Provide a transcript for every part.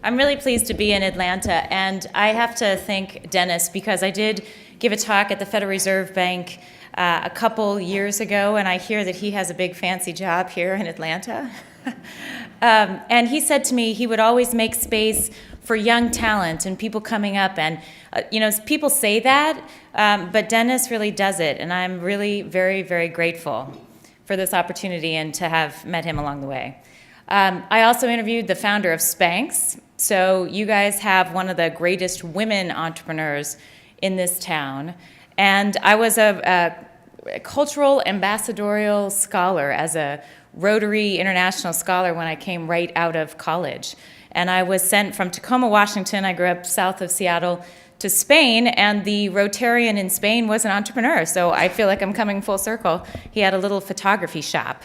I'm really pleased to be in Atlanta, and I have to thank Dennis because I did give a talk at the Federal Reserve Bank a couple years ago, and I hear that he has a big fancy job here in Atlanta. And he said to me he would always make space for young talent and people coming up, and people say that, but Dennis really does it, and I'm really very, very grateful for this opportunity and to have met him along the way. I also interviewed the founder of Spanx, so you guys have one of the greatest women entrepreneurs in this town, and I was a cultural ambassadorial scholar as a Rotary International Scholar when I came right out of college. And I was sent from Tacoma, Washington, I grew up south of Seattle, to Spain, and the Rotarian in Spain was an entrepreneur, so I feel like I'm coming full circle. He had a little photography shop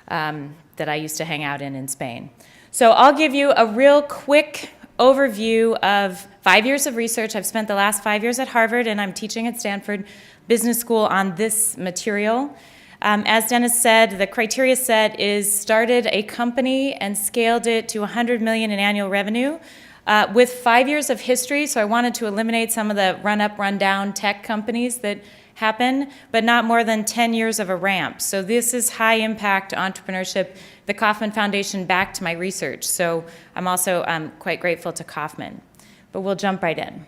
that I used to hang out in Spain. So I'll give you a real quick overview of 5 years of research. I've spent the last 5 years at Harvard, and I'm teaching at Stanford Business School on this material. As Dennis said, the criteria set is started a company and scaled it to $100 million in annual revenue with 5 years of history. So I wanted to eliminate some of the run-up, run-down tech companies that happen, but not more than 10 years of a ramp. So this is high-impact entrepreneurship. The Kauffman Foundation backed my research, so I'm also quite grateful to Kauffman. But we'll jump right in.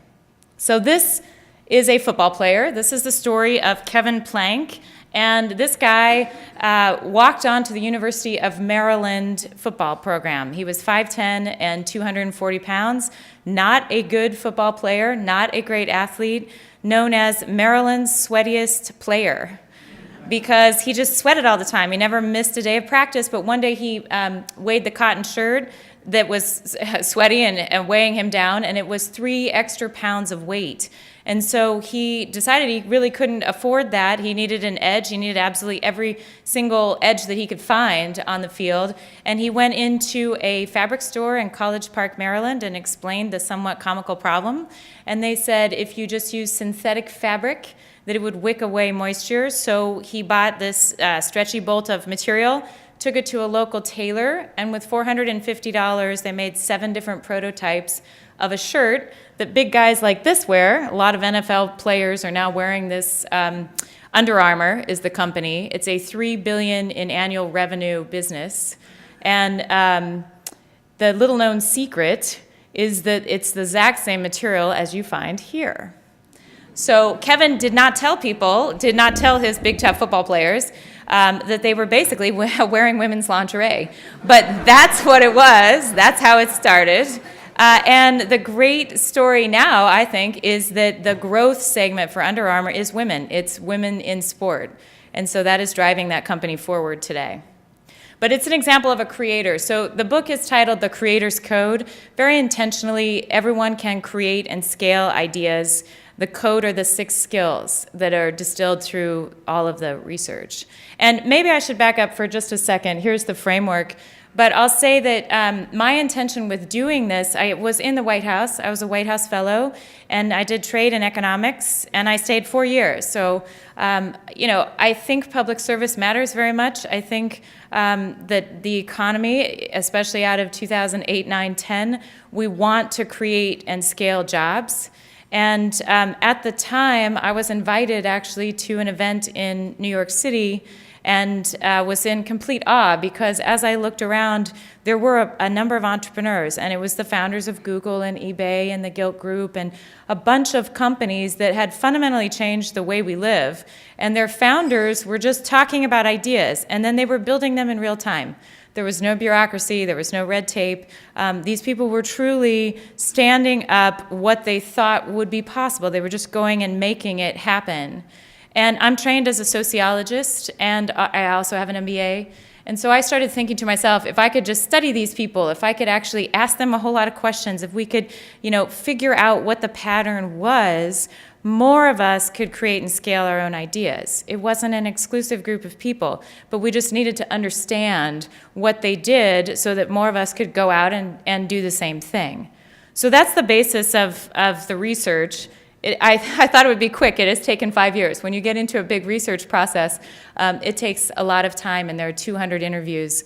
So this is a football player. This is the story of Kevin Plank. And this guy walked onto the University of Maryland football program. He was 5'10" and 240 pounds, not a good football player, not a great athlete, known as Maryland's sweatiest player because he just sweated all the time. He never missed a day of practice, but one day he weighed the cotton shirt that was sweaty and weighing him down, and it was 3 extra pounds of weight. And so he decided he really couldn't afford that. He needed an edge. He needed absolutely every single edge that he could find on the field. And he went into a fabric store in College Park, Maryland, and explained the somewhat comical problem. And they said if you just use synthetic fabric, that it would wick away moisture. So he bought this stretchy bolt of material, took it to a local tailor, and with $450, they made 7 different prototypes of a shirt that big guys like this wear. A lot of NFL players are now wearing this. Under Armour is the company. It's a $3 billion in annual revenue business. And the little-known secret is that it's the exact same material as you find here. So Kevin did not tell his big, tough football players that they were basically wearing women's lingerie. But that's what it was. That's how it started. And the great story now, I think, is that the growth segment for Under Armour is women. It's women in sport. And so that is driving that company forward today. But it's an example of a creator. So the book is titled The Creator's Code. Very intentionally, everyone can create and scale ideas. The code are the 6 skills that are distilled through all of the research. And maybe I should back up for just a second. Here's the framework. But I'll say that my intention with doing this, I was in the White House. I was a White House fellow, and I did trade and economics, and I stayed 4 years. So, I think public service matters very much. I think that the economy, especially out of 2008, 9, 10, we want to create and scale jobs. And at the time, I was invited actually to an event in New York City and was in complete awe because as I looked around, there were a number of entrepreneurs, and it was the founders of Google and eBay and the Gilt Group and a bunch of companies that had fundamentally changed the way we live. And their founders were just talking about ideas, and then they were building them in real time. There was no bureaucracy, there was no red tape. These people were truly standing up what they thought would be possible. They were just going and making it happen. And I'm trained as a sociologist, and I also have an MBA. And so I started thinking to myself, if I could just study these people, if I could actually ask them a whole lot of questions, if we could, figure out what the pattern was, more of us could create and scale our own ideas. It wasn't an exclusive group of people, but we just needed to understand what they did so that more of us could go out and do the same thing. So that's the basis of the research. I thought it would be quick. It has taken 5 years. When you get into a big research process, it takes a lot of time, and there are 200 interviews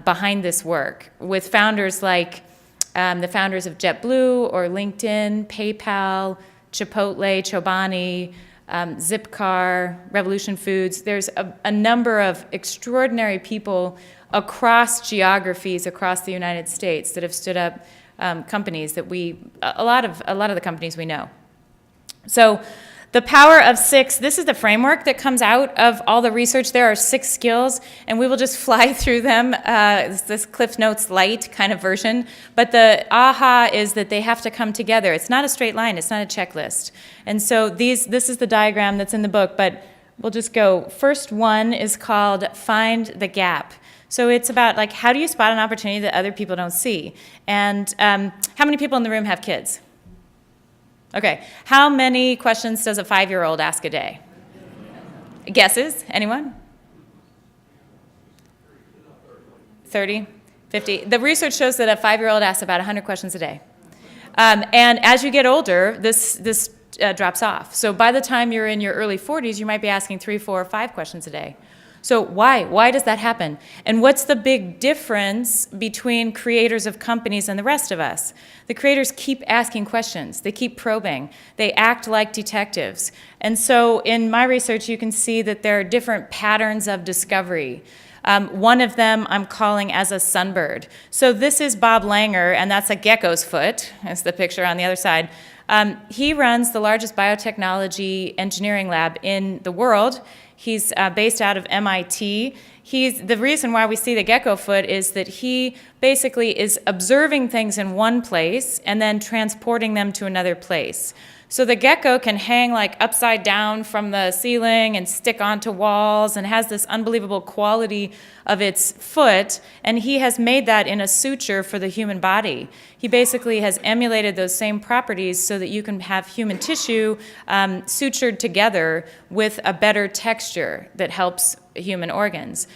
behind this work with founders like the founders of JetBlue or LinkedIn, PayPal, Chipotle, Chobani, Zipcar, Revolution Foods. There's a number of extraordinary people across geographies across the United States that have stood up companies that a lot of the companies we know. So the power of 6, this is the framework that comes out of all the research. There are 6 skills, and we will just fly through them. This Cliff Notes light kind of version. But the aha is that they have to come together. It's not a straight line. It's not a checklist. And so this is the diagram that's in the book, but we'll just go. First one is called Find the Gap. So it's about, like, how do you spot an opportunity that other people don't see? And how many people in the room have kids? Okay. How many questions does a 5-year-old ask a day? Guesses? Anyone? 30? 50? The research shows that a 5-year-old asks about 100 questions a day. And as you get older, this drops off. So by the time you're in your early 40s, you might be asking 3, 4, or 5 questions a day. So why? Why does that happen? And what's the big difference between creators of companies and the rest of us? The creators keep asking questions. They keep probing. They act like detectives. And so in my research, you can see that there are different patterns of discovery. One of them I'm calling as a sunbird. So this is Bob Langer, and that's a gecko's foot. That's the picture on the other side. He runs the largest biotechnology engineering lab in the world. He's based out of MIT. The reason why we see the gecko foot is that he basically is observing things in one place and then transporting them to another place. So the gecko can hang like upside down from the ceiling and stick onto walls and has this unbelievable quality of its foot, and he has made that in a suture for the human body. He basically has emulated those same properties so that you can have human tissue sutured together with a better texture that helps human organs.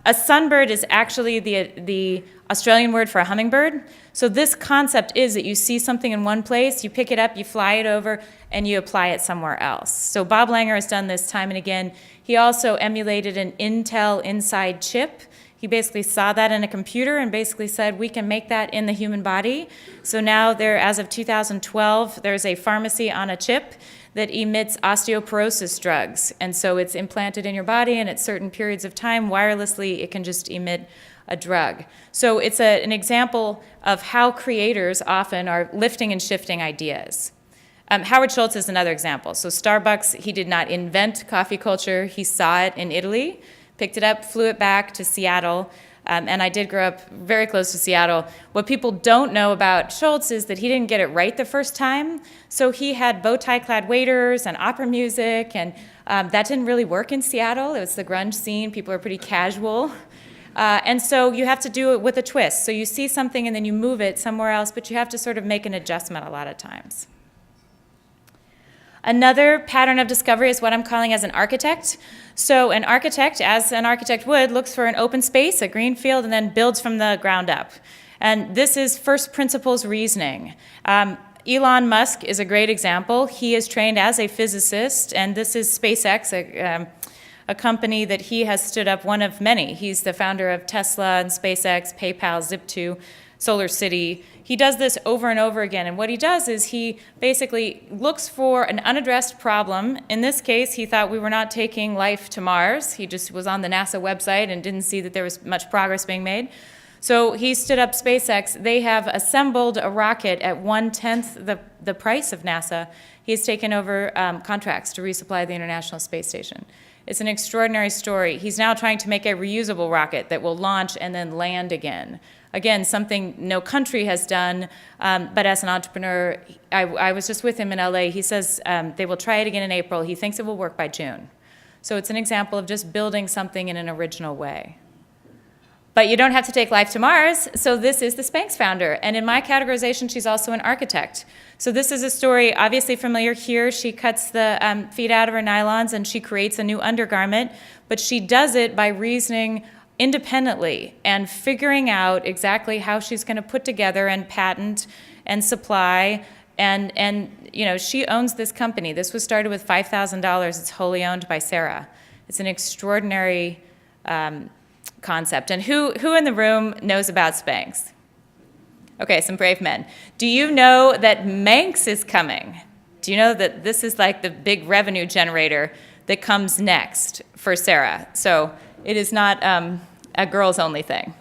A sunbird is actually the Australian word for a hummingbird. So this concept is that you see something in one place, you pick it up, you fly it over, and you apply it somewhere else. So Bob Langer has done this time and again. He also emulated an Intel inside chip. He basically saw that in a computer and basically said, we can make that in the human body. So now as of 2012, there's a pharmacy on a chip that emits osteoporosis drugs. And so it's implanted in your body, and at certain periods of time, wirelessly, it can just emit a drug. So it's an example of how creators often are lifting and shifting ideas. Howard Schultz is another example. So Starbucks, he did not invent coffee culture. He saw it in Italy, picked it up, flew it back to Seattle, and I did grow up very close to Seattle. What people don't know about Schultz is that he didn't get it right the first time. So he had bow tie clad waiters and opera music, and that didn't really work in Seattle. It was the grunge scene. People are pretty casual. And so you have to do it with a twist. So you see something and then you move it somewhere else, but you have to sort of make an adjustment a lot of times. Another pattern of discovery is what I'm calling as an architect. So an architect, as an architect would, looks for an open space, a green field, and then builds from the ground up. And this is first principles reasoning. Elon Musk is a great example. He is trained as a physicist, and this is SpaceX, a company that he has stood up, one of many. He's the founder of Tesla and SpaceX, PayPal, Zip2, Solar City. He does this over and over again, and what he does is he basically looks for an unaddressed problem. In this case, he thought we were not taking life to Mars. He just was on the NASA website and didn't see that there was much progress being made. So he stood up SpaceX. They have assembled a rocket at 1/10 the price of NASA. He's taken over contracts to resupply the International Space Station. It's an extraordinary story. He's now trying to make a reusable rocket that will launch and then land again. Again, something no country has done, but as an entrepreneur, I was just with him in LA. He says they will try it again in April. He thinks it will work by June. So it's an example of just building something in an original way. But you don't have to take life to Mars, so this is the Spanx founder. And in my categorization, she's also an architect. So this is a story obviously familiar here. She cuts the feet out of her nylons and she creates a new undergarment, but she does it by reasoning independently and figuring out exactly how she's going to put together and patent and supply. And you know, she owns this company. This was started with $5,000. It's wholly owned by Sarah. It's an extraordinary concept. And who in the room knows about Spanx? Okay, some brave men. Do you know that Manx is coming? Do you know that this is like the big revenue generator that comes next for Sarah? So it is not a girls-only thing.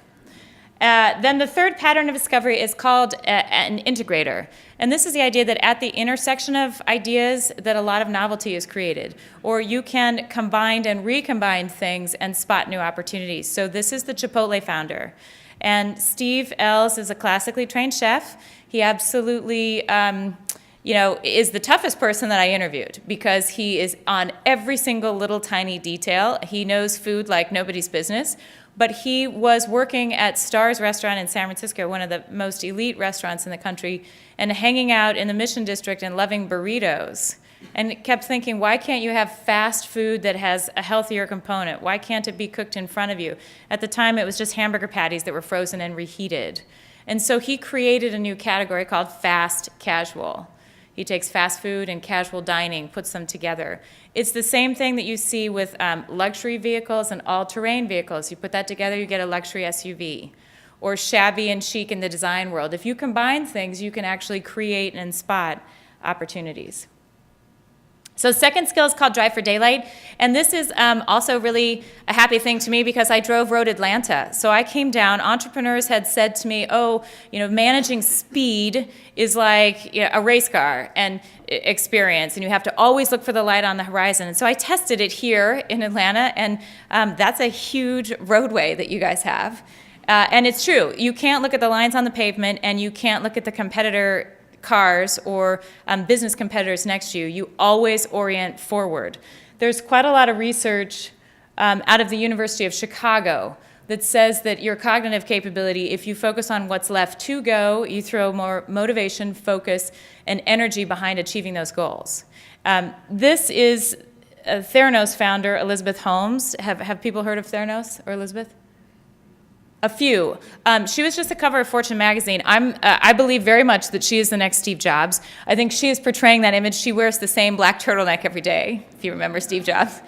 Then the third pattern of discovery is called an integrator. And this is the idea that at the intersection of ideas that a lot of novelty is created. Or you can combine and recombine things and spot new opportunities. So this is the Chipotle founder. And Steve Ells is a classically trained chef. He absolutely is the toughest person that I interviewed because he is on every single little tiny detail. He knows food like nobody's business. But he was working at Star's Restaurant in San Francisco, one of the most elite restaurants in the country, and hanging out in the Mission District and loving burritos. And kept thinking, why can't you have fast food that has a healthier component? Why can't it be cooked in front of you? At the time, it was just hamburger patties that were frozen and reheated. And so he created a new category called fast casual. He takes fast food and casual dining, puts them together. It's the same thing that you see with luxury vehicles and all-terrain vehicles. You put that together, you get a luxury SUV. Or shabby and chic in the design world. If you combine things, you can actually create and spot opportunities. So second skill is called Drive for Daylight, and this is also really a happy thing to me because I drove Road Atlanta. So I came down, entrepreneurs had said to me, managing speed is like a race car and experience, and you have to always look for the light on the horizon. And so I tested it here in Atlanta, and that's a huge roadway that you guys have. And it's true, you can't look at the lines on the pavement, and you can't look at the competitor cars or business competitors next to you. You always orient forward. There's quite a lot of research out of the University of Chicago that says that your cognitive capability, if you focus on what's left to go, you throw more motivation, focus, and energy behind achieving those goals. This is Theranos founder Elizabeth Holmes. Have people heard of Theranos or Elizabeth? A few. She was just the cover of Fortune magazine. I believe very much that she is the next Steve Jobs. I think she is portraying that image. She wears the same black turtleneck every day, if you remember Steve Jobs.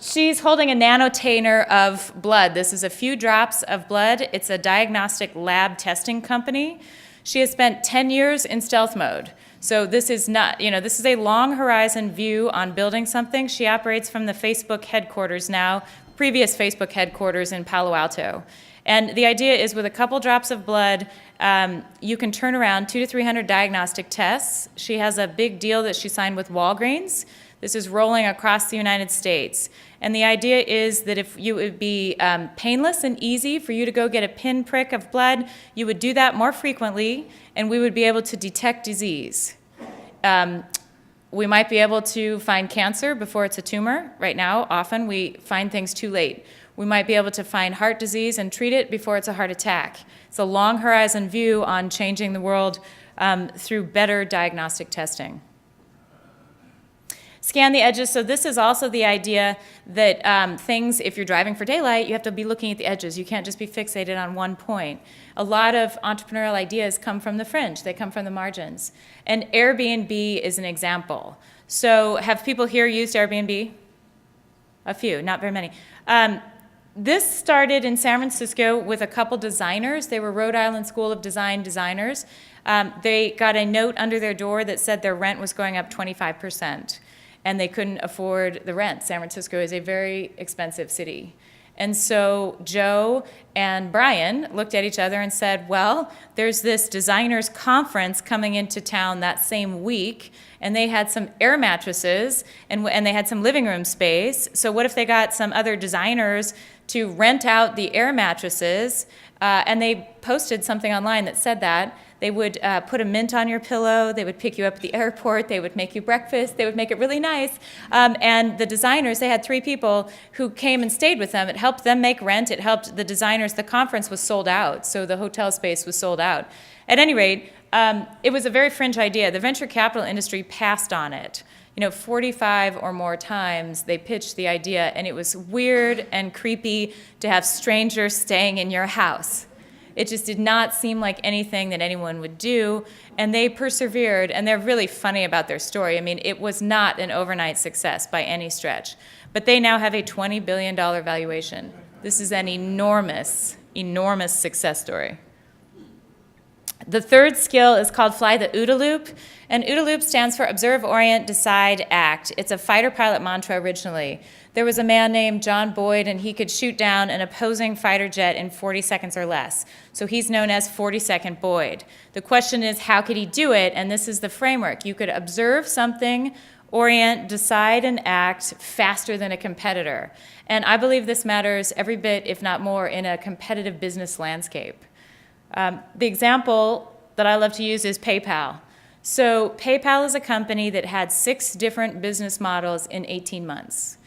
She's holding a nanotainer of blood. This is a few drops of blood. It's a diagnostic lab testing company. She has spent 10 years in stealth mode. So this is not, this is a long horizon view on building something. She operates from the Facebook headquarters now, previous Facebook headquarters in Palo Alto. And the idea is with a couple drops of blood, you can turn around 200 to 300 diagnostic tests. She has a big deal that she signed with Walgreens. This is rolling across the United States. And the idea is that if it would be painless and easy for you to go get a pinprick of blood, you would do that more frequently, and we would be able to detect disease. We might be able to find cancer before it's a tumor. Right now, often we find things too late. We might be able to find heart disease and treat it before it's a heart attack. It's a long horizon view on changing the world through better diagnostic testing. Scan the edges. So this is also the idea that things, if you're driving for daylight, you have to be looking at the edges. You can't just be fixated on one point. A lot of entrepreneurial ideas come from the fringe. They come from the margins. And Airbnb is an example. So have people here used Airbnb? A few, not very many. This started in San Francisco with a couple designers. They were Rhode Island School of Design designers. They got a note under their door that said their rent was going up 25%. And they couldn't afford the rent. San Francisco is a very expensive city. And so Joe and Brian looked at each other and said, well, there's this designers conference coming into town that same week, and they had some air mattresses, and they had some living room space. So what if they got some other designers to rent out the air mattresses, and they posted something online that said that. They would put a mint on your pillow. They would pick you up at the airport. They would make you breakfast. They would make it really nice. And the designers, they had 3 people who came and stayed with them. It helped them make rent. It helped the designers. The conference was sold out, so the hotel space was sold out. At any rate, it was a very fringe idea. The venture capital industry passed on it. 45 or more times they pitched the idea, and it was weird and creepy to have strangers staying in your house. It just did not seem like anything that anyone would do, and they persevered, and they're really funny about their story. I mean, it was not an overnight success by any stretch, but they now have a $20 billion valuation. This is an enormous, enormous success story. The third skill is called fly the OODA loop, and OODA loop stands for observe, orient, decide, act. It's a fighter pilot mantra originally. There was a man named John Boyd, and he could shoot down an opposing fighter jet in 40 seconds or less. So he's known as 40-second Boyd. The question is, how could he do it? And this is the framework. You could observe something, orient, decide, and act faster than a competitor. And I believe this matters every bit, if not more, in a competitive business landscape. The example that I love to use is PayPal. So PayPal is a company that had 6 different business models in 18 months.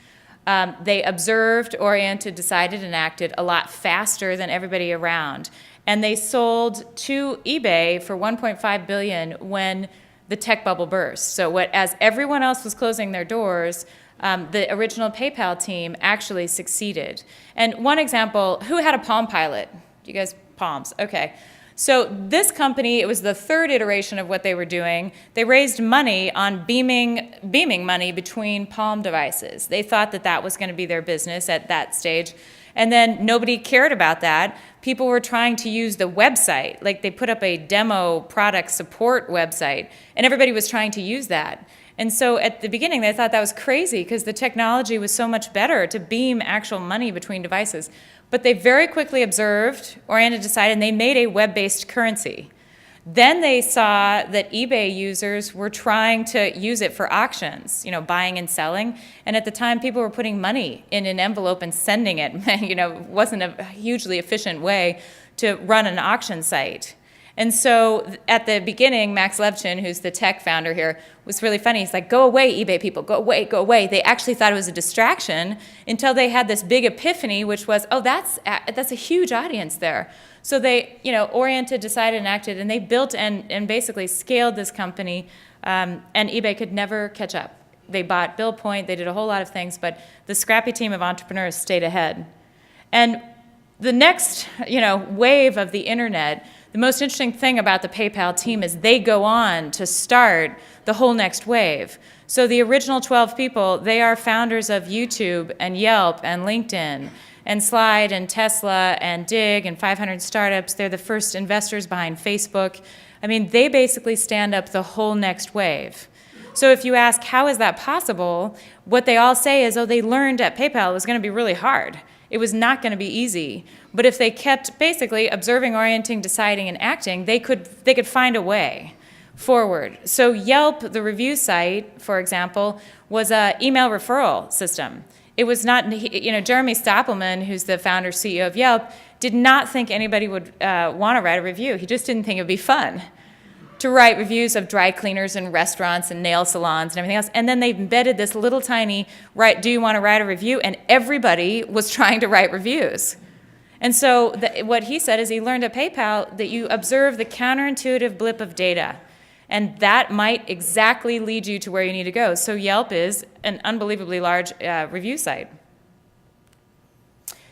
They observed, oriented, decided, and acted a lot faster than everybody around. And they sold to eBay for $1.5 billion when the tech bubble burst. So as everyone else was closing their doors, the original PayPal team actually succeeded. And one example, who had a Palm Pilot? You guys, Palms, okay. So this company, it was the 3rd iteration of what they were doing. They raised money on beaming money between Palm devices. They thought that that was going to be their business at that stage. And then nobody cared about that. People were trying to use the website. Like they put up a demo product support website, and everybody was trying to use that. And so at the beginning, they thought that was crazy because the technology was so much better to beam actual money between devices. But they very quickly observed, oriented, decided, and they made a web-based currency. Then they saw that eBay users were trying to use it for auctions, buying and selling. And at the time, people were putting money in an envelope and sending it. It wasn't a hugely efficient way to run an auction site. And so at the beginning, Max Levchin, who's the tech founder here, was really funny. He's like, go away, eBay people, go away, go away. They actually thought it was a distraction until they had this big epiphany, which was, oh, that's a huge audience there. So they, oriented, decided, and acted, and they built and basically scaled this company, and eBay could never catch up. They bought Bill Point, they did a whole lot of things, but the scrappy team of entrepreneurs stayed ahead. And the next, wave of the internet, the most interesting thing about the PayPal team is they go on to start the whole next wave. So the original 12 people, they are founders of YouTube and Yelp and LinkedIn and Slide and Tesla and Dig and 500 Startups. They're the first investors behind Facebook. I mean, they basically stand up the whole next wave. So if you ask, how is that possible? What they all say is, oh, they learned at PayPal it was going to be really hard. It was not going to be easy. But if they kept basically observing, orienting, deciding, and acting, they could find a way forward. So Yelp, the review site, for example, was an email referral system. It was not, Jeremy Stoppelman, who's the founder, CEO of Yelp, did not think anybody would want to write a review. He just didn't think it would be fun to write reviews of dry cleaners and restaurants and nail salons and everything else. And then they embedded this little tiny, do you want to write a review? And everybody was trying to write reviews. And so what he said is he learned at PayPal that you observe the counterintuitive blip of data. And that might exactly lead you to where you need to go. So Yelp is an unbelievably large review site.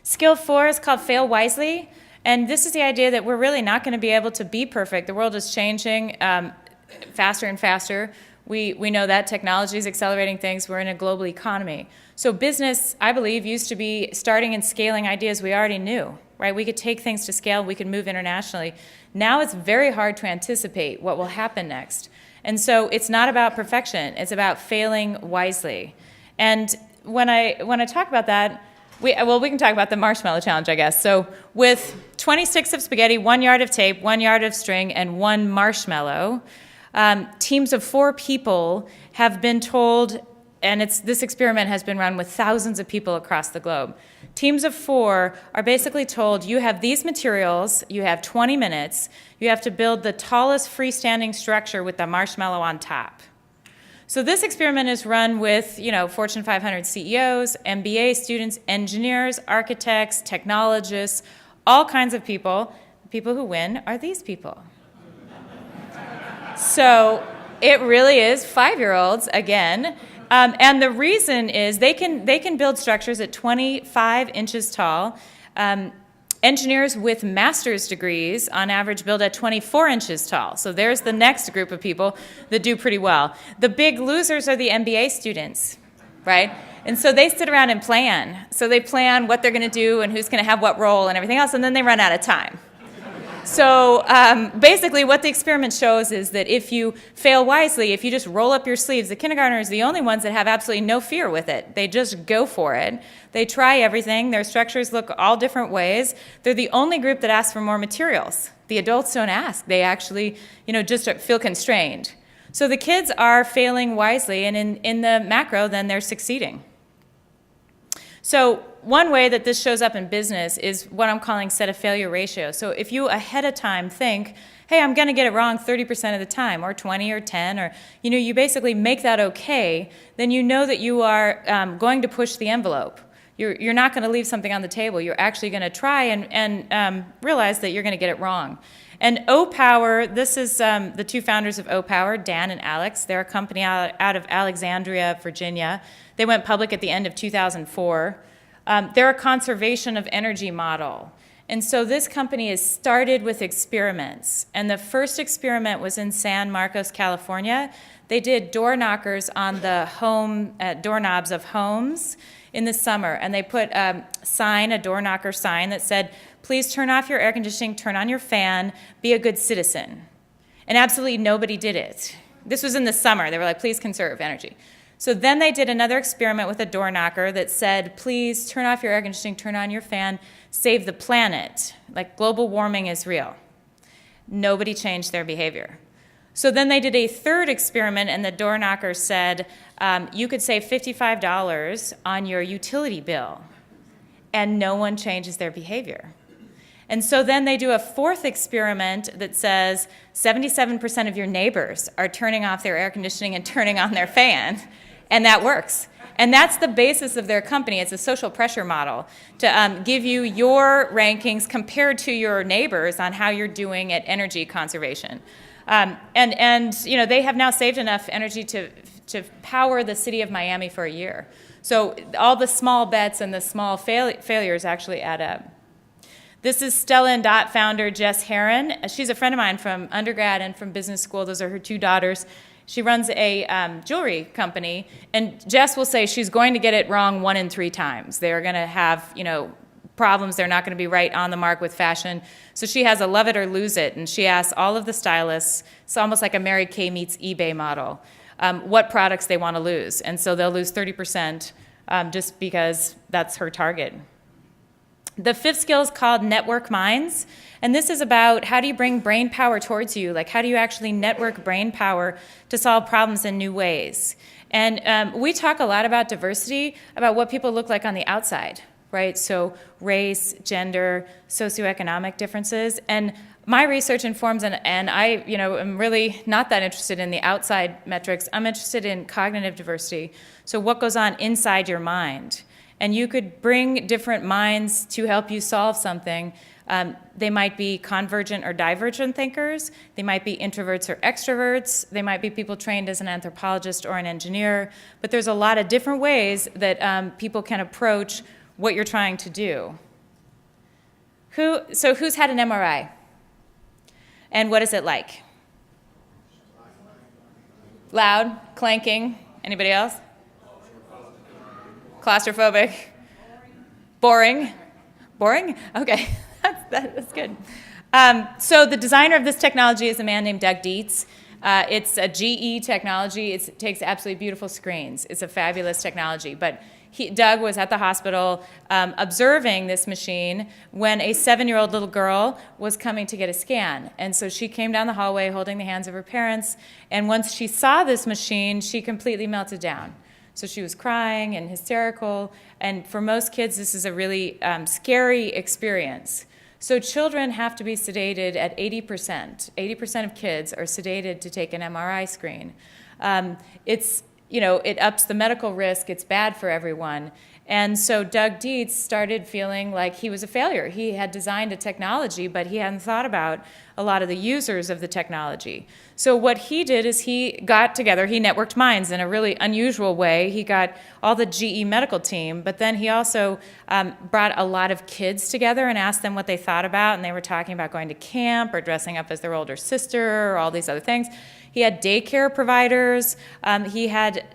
Skill 4 is called fail wisely. And this is the idea that we're really not going to be able to be perfect. The world is changing faster and faster. We know that technology is accelerating things. We're in a global economy. So business, I believe, used to be starting and scaling ideas we already knew, right? We could take things to scale. We could move internationally. Now it's very hard to anticipate what will happen next. And so it's not about perfection. It's about failing wisely. And when I talk about that, we can talk about the marshmallow challenge, I guess. So with 20 sticks of spaghetti, 1 yard of tape, 1 yard of string, and 1 marshmallow, teams of 4 people have been told, and this experiment has been run with thousands of people across the globe. Teams of 4 are basically told, you have these materials, you have 20 minutes, you have to build the tallest freestanding structure with the marshmallow on top. So this experiment is run with, Fortune 500 CEOs, MBA students, engineers, architects, technologists, all kinds of people. The people who win are these people. So it really is 5-year-olds again. And the reason is they can build structures at 25 inches tall. Engineers with master's degrees, on average, build at 24 inches tall. So there's the next group of people that do pretty well. The big losers are the MBA students, right? And so they sit around and plan. So they plan what they're going to do and who's going to have what role and everything else, and then they run out of time. So basically what the experiment shows is that if you fail wisely, if you just roll up your sleeves, the kindergartners are the only ones that have absolutely no fear with it. They just go for it. They try everything. Their structures look all different ways. They're the only group that asks for more materials. The adults don't ask. They actually, just feel constrained. So the kids are failing wisely, and in the macro, then they're succeeding. So one way that this shows up in business is what I'm calling set of failure ratio. So if you ahead of time think, hey, I'm going to get it wrong 30% of the time, or 20 or 10, or you basically make that okay, then you know that you are going to push the envelope. You're not going to leave something on the table. You're actually going to try and realize that you're going to get it wrong. And O-Power, this is the two founders of O-Power, Dan and Alex. They're a company out of Alexandria, Virginia. They went public at the end of 2004. They're a conservation of energy model. And so this company is started with experiments. And the first experiment was in San Marcos, California. They did door knockers on the doorknobs of homes in the summer. And they put a door knocker sign that said, please turn off your air conditioning, turn on your fan, be a good citizen. And absolutely nobody did it. This was in the summer. They were like, please conserve energy. So then they did another experiment with a door knocker that said, please turn off your air conditioning, turn on your fan, save the planet. Like global warming is real. Nobody changed their behavior. So then they did a third experiment, and the door knocker said, you could save $55 on your utility bill. And no one changes their behavior. And so then they do a fourth experiment that says 77% of your neighbors are turning off their air conditioning and turning on their fan. And that works. And that's the basis of their company. It's a social pressure model to give you your rankings compared to your neighbors on how you're doing at energy conservation. And they have now saved enough energy to power the city of Miami for a year. So all the small bets and the small failures actually add up. This is Stella and Dot founder Jess Herron. She's a friend of mine from undergrad and from business school. Those are her two daughters. She runs a jewelry company, and Jess will say she's going to get it wrong 1 in 3 times. They're going to have, problems. They're not going to be right on the mark with fashion. So she has a love it or lose it, and she asks all of the stylists, it's almost like a Mary Kay meets eBay model, what products they want to lose. And so they'll lose 30% just because that's her target. The fifth skill is called Network Minds, and this is about how do you bring brain power towards you, like how do you actually network brain power to solve problems in new ways. And we talk a lot about diversity, about what people look like on the outside, right? So race, gender, socioeconomic differences, and my research informs, and I am really not that interested in the outside metrics. I'm interested in cognitive diversity, so what goes on inside your mind. And you could bring different minds to help you solve something. They might be convergent or divergent thinkers. They might be introverts or extroverts. They might be people trained as an anthropologist or an engineer. But there's a lot of different ways that people can approach what you're trying to do. So who's had an MRI? And what is it like? Loud, clanking. Anybody else? Claustrophobic. Boring. Boring? Okay, that's good. So the designer of this technology is a man named Doug Dietz. It's a GE technology. It takes absolutely beautiful screens. It's a fabulous technology. But Doug was at the hospital observing this machine when a 7-year-old little girl was coming to get a scan. And so she came down the hallway holding the hands of her parents. And once she saw this machine, she completely melted down. So she was crying and hysterical, and for most kids, this is a really scary experience. So children have to be sedated at 80%. 80% of kids are sedated to take an MRI screen. It ups the medical risk. It's bad for everyone. And so Doug Dietz started feeling like he was a failure. He had designed a technology, but he hadn't thought about a lot of the users of the technology. So what he did is he got together, he networked minds in a really unusual way. He got all the GE medical team, but then he also brought a lot of kids together and asked them what they thought about, and they were talking about going to camp or dressing up as their older sister or all these other things. He had daycare providers. He had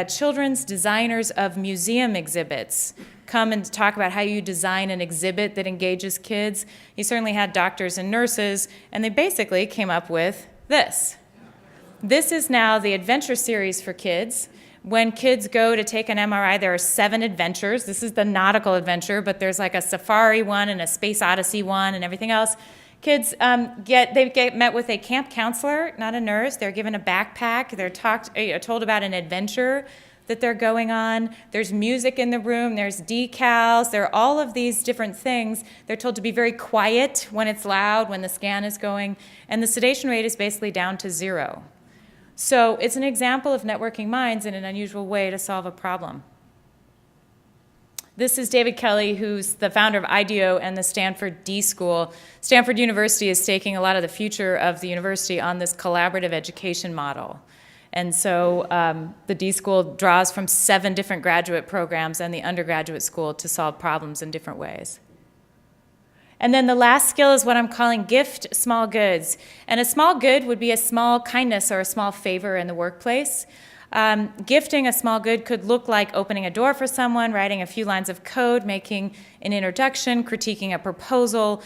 children's designers of museum exhibits come and talk about how you design an exhibit that engages kids. He certainly had doctors and nurses, and they basically came up with this. This is now the adventure series for kids. When kids go to take an MRI, there are 7 adventures. This is the nautical adventure, but there's like a safari one and a space odyssey one and everything else. Kids get met with a camp counselor, not a nurse. They're given a backpack. They're told about an adventure that they're going on. There's music in the room. There's decals. There are all of these different things. They're told to be very quiet when it's loud, when the scan is going. And the sedation rate is basically down to 0. So it's an example of networking minds in an unusual way to solve a problem. This is David Kelly, who's the founder of IDEO and the Stanford D School. Stanford University is staking a lot of the future of the university on this collaborative education model. And so the D School draws from 7 different graduate programs and the undergraduate school to solve problems in different ways. And then the last skill is what I'm calling gift small goods. And a small good would be a small kindness or a small favor in the workplace. Gifting a small good could look like opening a door for someone, writing a few lines of code, making an introduction, critiquing a proposal.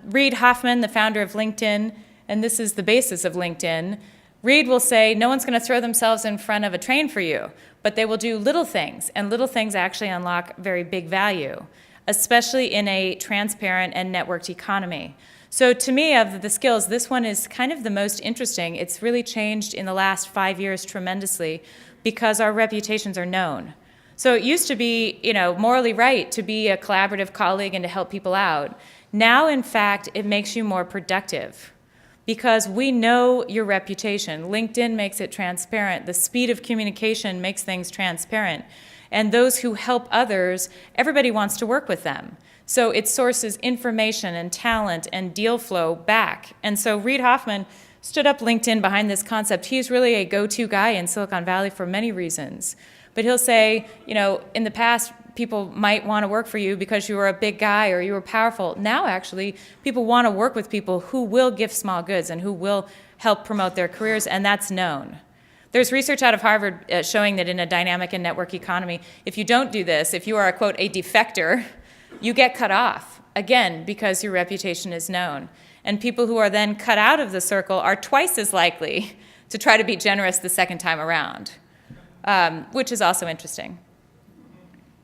Reid Hoffman, the founder of LinkedIn, and this is the basis of LinkedIn, Reid will say, no one's going to throw themselves in front of a train for you, but they will do little things, and little things actually unlock very big value, especially in a transparent and networked economy. So to me, of the skills, this one is kind of the most interesting. It's really changed in the last 5 years tremendously because our reputations are known. So it used to be, morally right to be a collaborative colleague and to help people out. Now, in fact, it makes you more productive because we know your reputation. LinkedIn makes it transparent. The speed of communication makes things transparent. And those who help others, everybody wants to work with them. So it sources information and talent and deal flow back. And so Reid Hoffman stood up LinkedIn behind this concept. He's really a go-to guy in Silicon Valley for many reasons. But he'll say, in the past, people might want to work for you because you were a big guy or you were powerful. Now, actually, people want to work with people who will give small goods and who will help promote their careers, and that's known. There's research out of Harvard showing that in a dynamic and network economy, if you don't do this, if you are, quote, a defector, you get cut off, again, because your reputation is known. And people who are then cut out of the circle are twice as likely to try to be generous the second time around, which is also interesting.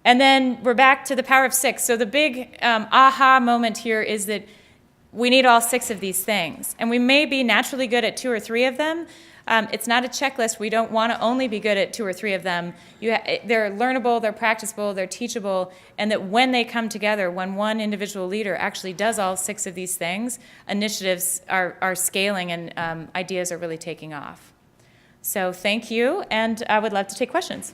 And then we're back to the power of 6. So the big aha moment here is that we need all 6 of these things. And we may be naturally good at 2 or 3 of them. It's not a checklist. We don't want to only be good at 2 or 3 of them. They're learnable, they're practicable, they're teachable, and that when they come together, when one individual leader actually does all 6 of these things, initiatives are scaling and ideas are really taking off. So thank you, and I would love to take questions.